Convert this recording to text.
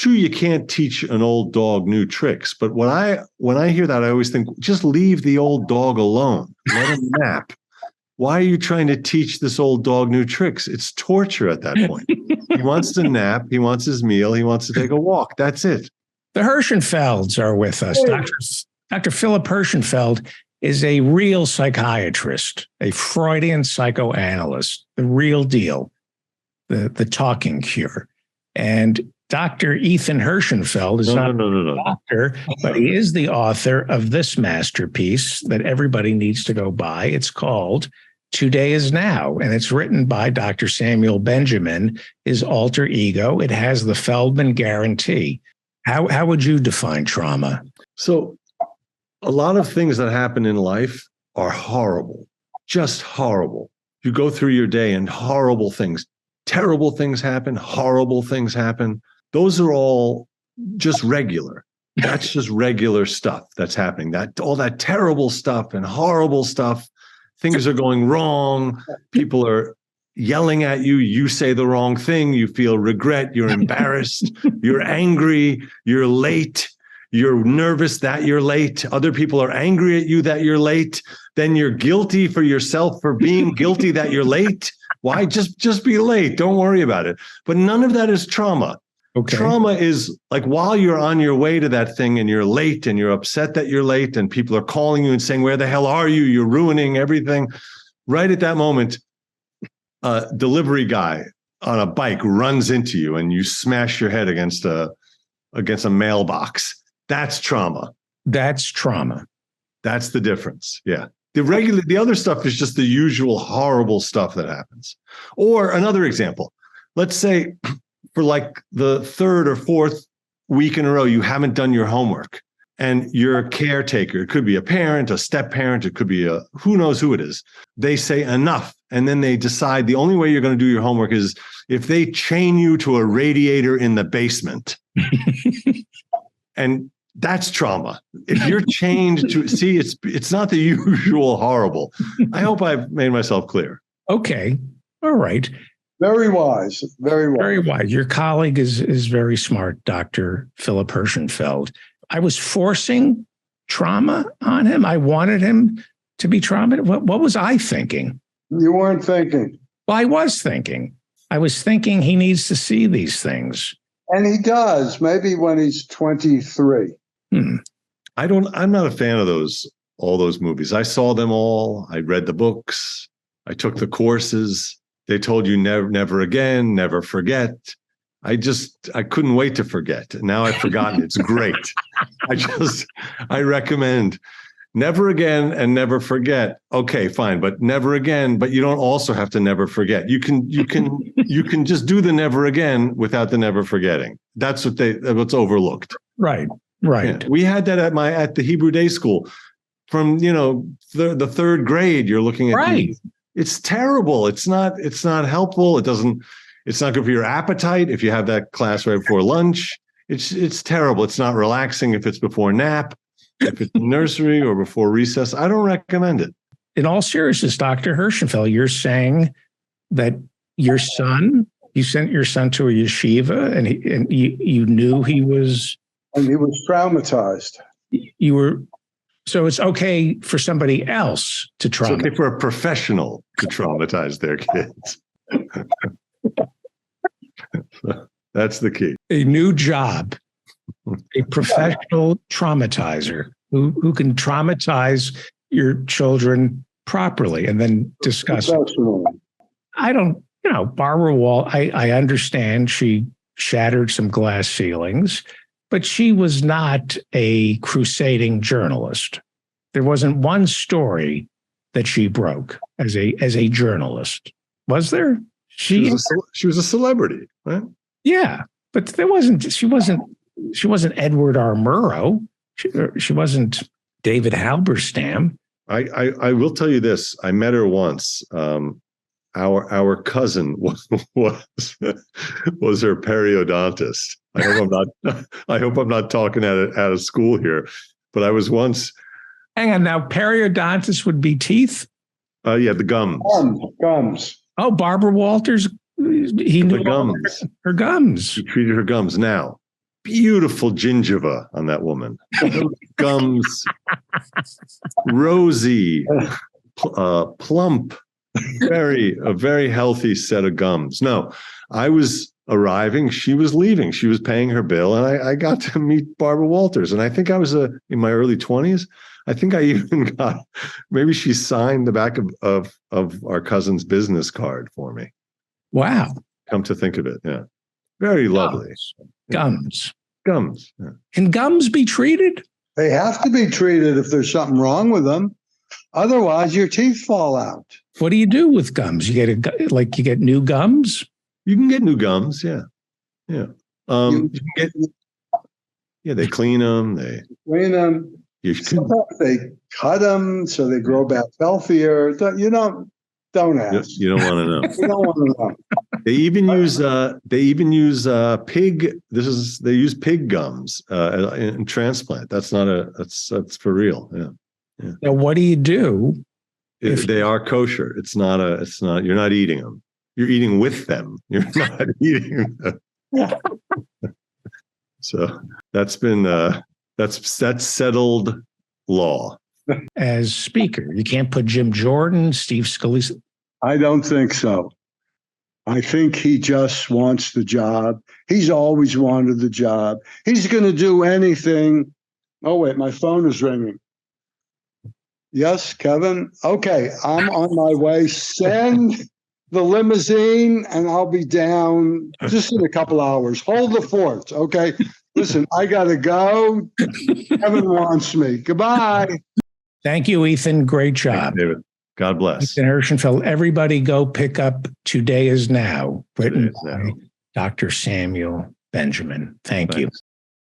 true you can't teach an old dog new tricks, but when I hear that, I always think, just leave the old dog alone. Let him nap. Why are you trying to teach this old dog new tricks? It's torture at that point. He wants to nap. He wants his meal. He wants to take a walk. That's it. The Hirschenfelds are with us. Dr. Philip Hirschenfeld is a real psychiatrist, a Freudian psychoanalyst, the real deal, the talking cure. And Dr. Ethan Hirschenfeld is not a doctor, but he is the author of this masterpiece that everybody needs to go buy. It's called Today is Now, and it's written by Dr. Samuel Benjamin, his alter ego. It has the Feldman guarantee. How would you define trauma? So a lot of things that happen in life are horrible, just horrible. You go through your day and horrible things, terrible things happen, horrible things happen. Those are all just regular. That's just regular stuff that's happening. That all that terrible stuff and horrible stuff, things are going wrong. People are yelling at you. You say the wrong thing. You feel regret. You're embarrassed. You're angry. You're late. You're nervous that you're late. Other people are angry at you that you're late. Then you're guilty for yourself for being guilty that you're late. Why? Just be late. Don't worry about it. But none of that is trauma. Okay. Trauma is like while you're on your way to that thing and you're late and you're upset that you're late and people are calling you and saying, where the hell are you? You're ruining everything. Right at that moment, a delivery guy on a bike runs into you and you smash your head against a mailbox. That's trauma. That's trauma. That's the difference. Yeah. The other stuff is just the usual horrible stuff that happens. Or another example, let's say for like the third or fourth week in a row, you haven't done your homework and you're a caretaker. It could be a parent, a step parent. It could be who knows who it is. They say enough. And then they decide the only way you're going to do your homework is if they chain you to a radiator in the basement. And that's trauma. If you're chained to see, it's not the usual horrible. I hope I've made myself clear. Okay. All right. Very wise. Very wise. Very wise. Your colleague is very smart, Dr. Philip Hirschenfeld. I was forcing trauma on him. I wanted him to be traumatized. What was I thinking? You weren't thinking. Well, I was thinking. I was thinking he needs to see these things. And he does, maybe when he's 23. I'm not a fan of all those movies. I saw them all. I read the books. I took the courses. They told you never again, never forget. I couldn't wait to forget. Now I've forgotten. It's great. I recommend never again and never forget. Okay, fine, but never again. But you don't also have to never forget. You can just do the never again without the never forgetting. That's what's overlooked. Right. Right. Yeah. We had that at the Hebrew Day School from, the third grade. You're looking at, right. It's terrible. It's not helpful. It's not good for your appetite. If you have that class right before lunch, it's terrible. It's not relaxing. If it's before nap, if it's nursery or before recess, I don't recommend it. In all seriousness, Dr. Hirschenfeld, you're saying that you sent your son to a yeshiva and you knew he was. And he was traumatized. So it's okay for somebody else to traumatize. It's okay for a professional to traumatize their kids. That's the key. A new job, a professional traumatizer who can traumatize your children properly and then discuss it. Barbara Wall, I understand she shattered some glass ceilings, but she was not a crusading journalist. There wasn't one story that she broke as a journalist. Was there? She was a celebrity, right? Yeah, but she wasn't Edward R. Murrow. She wasn't David Halberstam. I will tell you this. I met her once. Our cousin was her periodontist. I hope I'm not talking out of school here, but I was once. Hang on, now periodontist would be teeth. Yeah, the gums. Gums. Oh, Barbara Walters. He knew the gums. Her gums. He treated her gums. Now, beautiful gingiva on that woman. Gums, rosy, plump, a very healthy set of gums. No, I was arriving. She was leaving. She was paying her bill, and I got to meet Barbara Walters. And I think I was in my early 20s. I think I even got, maybe she signed the back of our cousin's business card for me. Wow. Come to think of it. Yeah. Very lovely. Gums. Gums. Yeah. Can gums be treated? They have to be treated if there's something wrong with them. Otherwise, your teeth fall out. What do you do with gums? You get new gums? You can get new gums. Yeah. Yeah. You can get, they clean them. They clean them. Sometimes they cut them so they grow back healthier. You don't ask. You don't want to know. You don't want to know. They even use pig. They use pig gums in transplant. That's for real. Yeah. Now, what do you do? They are kosher. It's not. You're not eating them. You're eating with them. You're not eating them. So that's been that's settled law. As speaker, you can't put Jim Jordan, Steve Scalise. I don't think so. I think he just wants the job. He's always wanted the job. He's going to do anything. Oh, wait, my phone is ringing. Yes, Kevin? Okay, I'm on my way. Send the limousine and I'll be down just in a couple hours. Hold the fort, okay? Listen, I got to go. Kevin wants me. Goodbye. Thank you, Ethan. Great job. David. God bless. Ethan Hirschenfeld. Everybody go pick up Today Is Now, written by Dr. Samuel Benjamin. Thank you.